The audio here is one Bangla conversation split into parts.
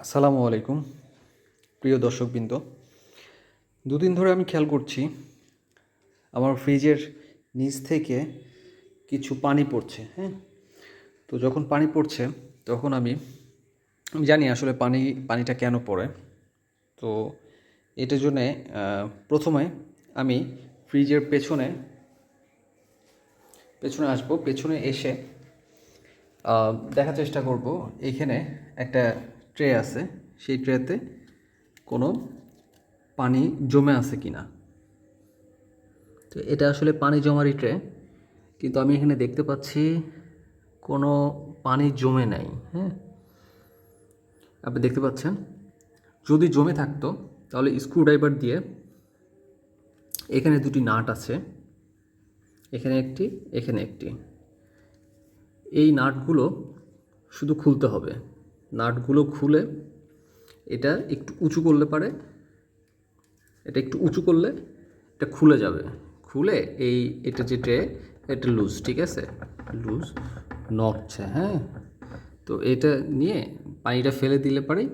আসসালামু আলাইকুম প্রিয় দর্শকবৃন্দ। দুদিন ধরে আমি খেয়াল করছি আমার ফ্রিজের নিচ থেকে কিছু পানি পড়ছে। হ্যাঁ, তো যখন পানি পড়ছে তখন আমি জানি আসলে পানিটা কেন পড়ে। তো এটার জন্যে প্রথমে আমি ফ্রিজের পেছনে আসবো। পেছনে এসে দেখার চেষ্টা করব এইখানে একটা ট্রে আছে, সেই ট্রেতে কোনো পানি জমে আছে কিনা। তো এটা আসলে পানি জমারই ট্রে, কিন্তু আমি এখানে দেখতে পাচ্ছি কোনো পানি জমে নাই। হ্যাঁ, আপনি দেখতে পাচ্ছেন, যদি জমে থাকতো তাহলে স্ক্রুড্রাইভার দিয়ে এখানে দুটি নাট আছে, এখানে একটি, এখানে একটি, এই নাটগুলো শুধু খুলতে হবে। নাটগুলো খুলে এটা একটু উঁচু করলে পারে, এটা একটু উঁচু করলে এটা খুলে যাবে। খুলে এটা যে ট্রে, এটা লুজ, ঠিক আছে, লুজ নড়ছে। হ্যাঁ, তো এটা নিয়ে পানিটা ফেলে দিলে পারেই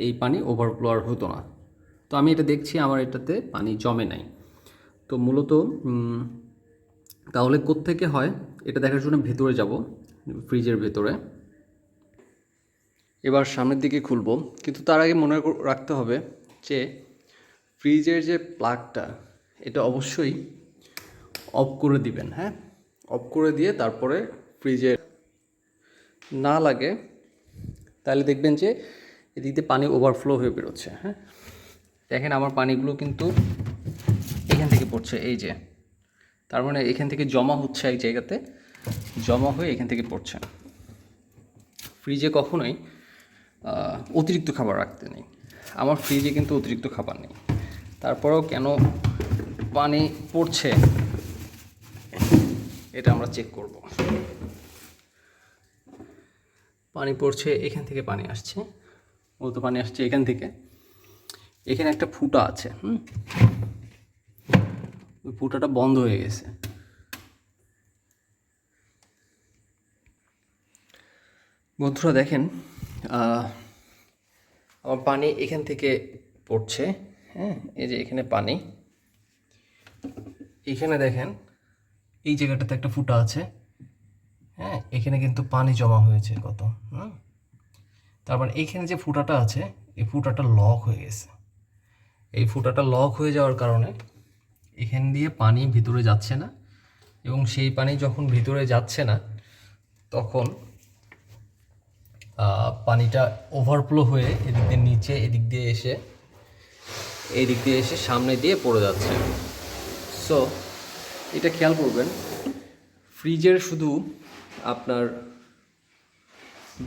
এই পানি ওভারফ্লো আর হতো না। তো আমি এটা দেখছি আমার এটাতে পানি জমে নাই। তো মূলত তাহলে কোত্থেকে হয় এটা দেখার জন্য ভেতরে যাব, ফ্রিজের ভেতরে। এবার সামনের দিকে খুলব, কিন্তু তার আগে মনে রাখতে হবে যে ফ্রিজের যে প্লাগটা, এটা অবশ্যই অফ করে দিবেন। হ্যাঁ, অফ করে দিয়ে তারপরে ফ্রিজে না লাগে, তাহলে দেখবেন যে এদিক দিয়ে পানি ওভারফ্লো হয়ে বেরোচ্ছে। হ্যাঁ, দেখেন আমার পানিগুলো কিন্তু এখান থেকে পড়ছে, এই যে, তার মানে এখান থেকে জমা হচ্ছে এক জায়গাতে, জমা হয়ে এখান থেকে পড়ছে। ফ্রিজে কখনোই অতিরিক্ত খাবার রাখতে নেই। আমার ফ্রিজে কিন্তু অতিরিক্ত খাবার নেই, তারপরেও কেন পানি পড়ছে এটা আমরা চেক করব। পানি পড়ছে, এখান থেকে পানি আসছে, মূলত পানি আসছে এখান থেকে। এখানে একটা ফুটা আছে, ওই ফুটাটা বন্ধ হয়ে গেছে। বন্ধুরা দেখেন, আমার পানি এখান থেকে পড়ছে। হ্যাঁ, এই যে এখানে পানি, এখানে দেখেন এই জায়গাটাতে একটা ফুটা আছে। হ্যাঁ, এখানে কিন্তু পানি জমা হয়েছে কত। তারপর এইখানে যে ফুটাটা আছে, এই ফুটাটা লক হয়ে গেছে। এই ফুটাটা লক হয়ে যাওয়ার কারণে এখান দিয়ে পানি ভিতরে যাচ্ছে না, এবং সেই পানি যখন ভিতরে যাচ্ছে না তখন পানিটা ওভারফ্লো হয়ে এদিক দিয়ে নিচে, এদিক দিয়ে এসে সামনে দিয়ে পড়ে যাচ্ছে। সো এটা খেয়াল করবেন, ফ্রিজের শুধু আপনার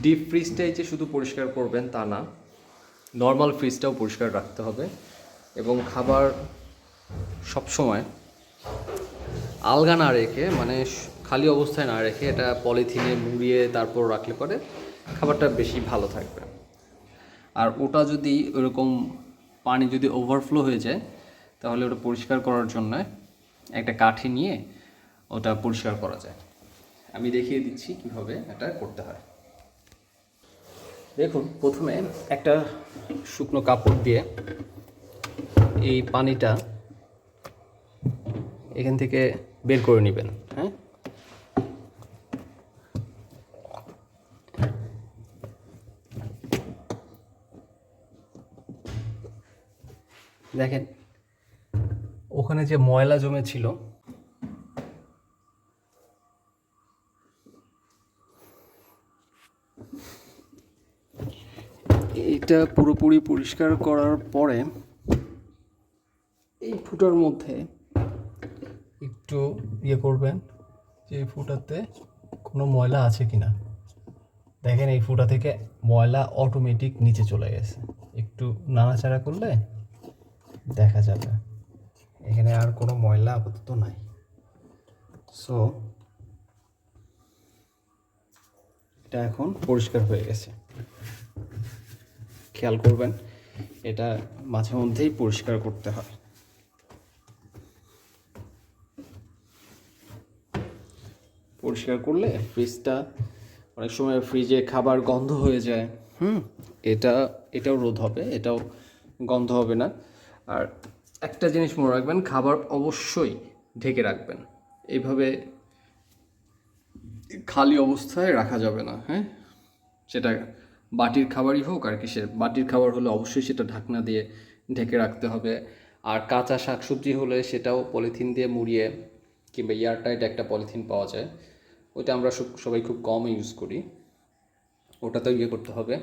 ডিপ ফ্রিজটাই যে শুধু পরিষ্কার করবেন তা না, নর্মাল ফ্রিজটাও পরিষ্কার রাখতে হবে। এবং খাবার সবসময় আলগা না রেখে, মানে খালি অবস্থায় না রেখে, এটা পলিথিনে মুড়িয়ে তারপর রাখলে পরে খাবারটা বেশি ভালো থাকবে। আর ওটা যদি ওরকম পানি যদি ওভারফ্লো হয়ে যায়, তাহলে ওটা পরিষ্কার করার জন্য একটা কাঠি নিয়ে ওটা পরিষ্কার করা যায়। আমি দেখিয়ে দিচ্ছি কিভাবে এটা করতে হয়। দেখুন, প্রথমে একটা শুকনো কাপড় দিয়ে এই পানিটা এখান থেকে বের করে নেবেন। হ্যাঁ, দেখেন ওখানে যে ময়লা জমেছিল, এটা পুরোপুরি পরিষ্কার করার পরে এই ফুটার মধ্যে একটু করবেন যে এই ফুটাতে কোনো ময়লা আছে কিনা। দেখেন এই ফুটা থেকে ময়লা অটোমেটিক নিচে চলে গেছে। একটু নাড়াচাড়া করলে দেখা যাবে এখানে আর কোনো ময়লা আপাতত নাই। সো এটা এখন পরিষ্কার হয়ে গেছে। খেয়াল করবেন, এটা মাঝে মধ্যেই পরিষ্কার করতে হয়। পরিষ্কার করলে ফ্রিজটা, অনেক সময় ফ্রিজে খাবার গন্ধ হয়ে যায়, এটা এটাও রোদ হবে, এটাও গন্ধ হবে না। আর একটা জিনিস মনে রাখবেন, খাবার অবশ্যই ঢেকে রাখবেন। এইভাবে খালি অবস্থায় রাখা যাবে না, হ্যাঁ? সেটা বাটির খাবারই হোক আর কিসের, বাটির খাবার হলে অবশ্যই সেটা ঢাকনা দিয়ে ঢেকে রাখতে হবে। আর কাঁচা শাকসবজি হলে সেটাও পলিথিন দিয়ে মুড়িয়ে, কিংবা এয়ারটাইট একটা পলিথিন পাওয়া যায়, ওইটা আমরা সবাই খুব কম ইউজ করি, ওটাতেও করতে হবে।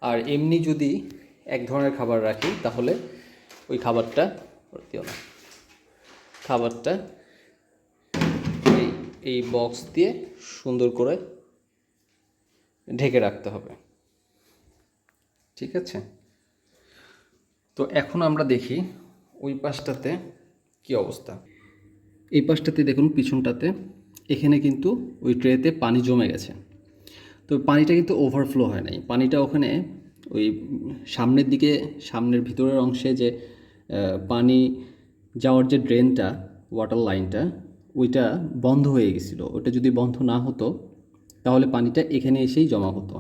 আর এমনি যদি এক ধরনের খাবার রাখি তাহলে ওই খাবারটা খাবারটা এই এই বক্স দিয়ে সুন্দর করে ঢেকে রাখতে হবে, ঠিক আছে? তো এখন আমরা দেখি ওই পাশটাতে কি অবস্থা। এই পাশটাতে দেখুন, পিছনটাতে এখানে কিন্তু ওই ট্রেতে পানি জমে গেছে। তো পানিটা কিন্তু ওভারফ্লো হয় নাই, পানিটা ওখানে ওই সামনের দিকে, সামনের ভিতরের অংশে যে পানি যাওয়ার যে ড্রেনটা, ওয়াটার লাইনটা, ওইটা বন্ধ হয়ে গেছিলো। ওটা যদি বন্ধ না হতো তাহলে পানিটা এখানে এসেই জমা হতো,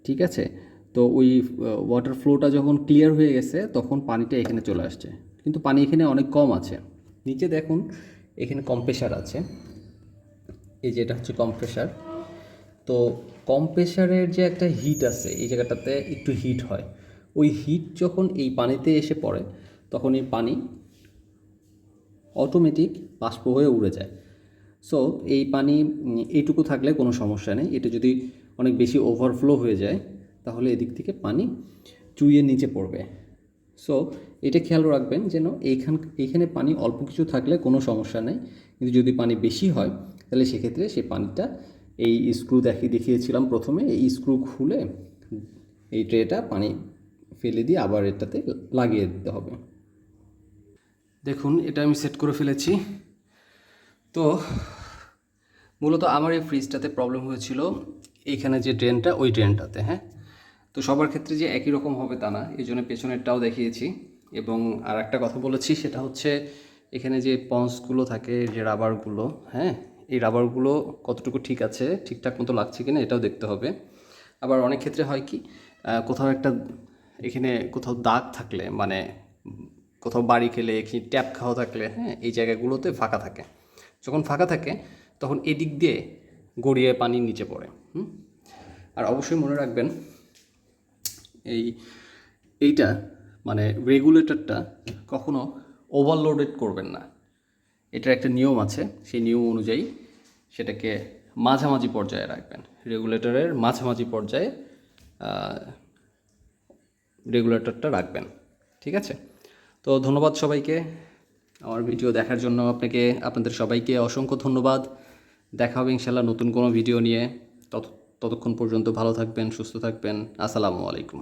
ঠিক আছে? তো ওই ওয়াটার ফ্লোটা যখন ক্লিয়ার হয়ে গেছে তখন পানিটা এখানে চলে আসছে, কিন্তু পানি এখানে অনেক কম আছে। নিচে দেখুন, এখানে কম্প্রেসার আছে, এই যে এটা হচ্ছে কম্প্রেসার। তো কম্প্রেসারের যে একটা হিট আছে, এই জায়গাটাতে একটু হিট হয়, ওই হিট যখন এই পানিতে এসে পড়ে তখন এই পানি অটোমেটিক বাষ্প হয়ে উড়ে যায়। সো এই পানি এইটুকু থাকলে কোনো সমস্যা নেই। এটা যদি অনেক বেশি ওভারফ্লো হয়ে যায় তাহলে এদিক থেকে পানি চুইয়ে নিচে পড়বে। সো এটা খেয়াল রাখবেন যেন এইখানে পানি অল্প কিছু থাকলে কোনো সমস্যা নেই, কিন্তু যদি পানি বেশি হয় তাহলে সেক্ষেত্রে সেই পানিটা, এই স্ক্রু দেখিয়েছিলাম প্রথমে, এই স্ক্রু খুলে এই ট্রেটা পানি ফেলে দিয়ে আবার এটাতে লাগিয়ে দিতে হবে। দেখুন, এটা আমি সেট করে ফেলেছি। তো মূলত আমার এই ফ্রিজটাতে প্রবলেম হয়েছিল এইখানে যে ড্রেনটা, ওই ড্রেনটাতে, হ্যাঁ? তো সবার ক্ষেত্রে যে একই রকম হবে তা না, এই জন্য পেছনেরটাও দেখিয়েছি। এবং আর একটা কথা বলেছি, সেটা হচ্ছে এখানে যে পন্সগুলো থাকে, যে রাবারগুলো, হ্যাঁ, এই রাবারগুলো কতটুকু ঠিক আছে, ঠিকঠাক মতো লাগছে কিনা এটাও দেখতে হবে। আবার অনেক ক্ষেত্রে হয় কি, কোথাও একটা এখানে কোথাও দাগ থাকলে, মানে কোথাও বাড়ি খেলে, এখানে ট্যাপ খাওয়া থাকলে, হ্যাঁ, এই জায়গাগুলোতে ফাঁকা থাকে। যখন ফাঁকা থাকে তখন এদিক দিয়ে গড়িয়ে পানি নিচে পড়ে। আর অবশ্যই মনে রাখবেন, এইটা মানে রেগুলেটরটা কখনো ওভারলোডেড করবেন না। এটার একটা নিয়ম আছে, সেই নিয়ম অনুযায়ী সেটাকে মাঝামাঝি পর্যায়ে রাখবেন। রেগুলেটরের মাঝামাঝি পর্যায়ে রেগুলেটরটা রাখবেন, ঠিক আছে? তো ধন্যবাদ সবাইকে আমার ভিডিও দেখার জন্য। আপনাদের সবাইকে অসংখ্য ধন্যবাদ। দেখা হবে ইনশাল্লাহ নতুন কোনো ভিডিও নিয়ে। ততক্ষণ পর্যন্ত ভালো থাকবেন, সুস্থ থাকবেন। আসসালামু আলাইকুম।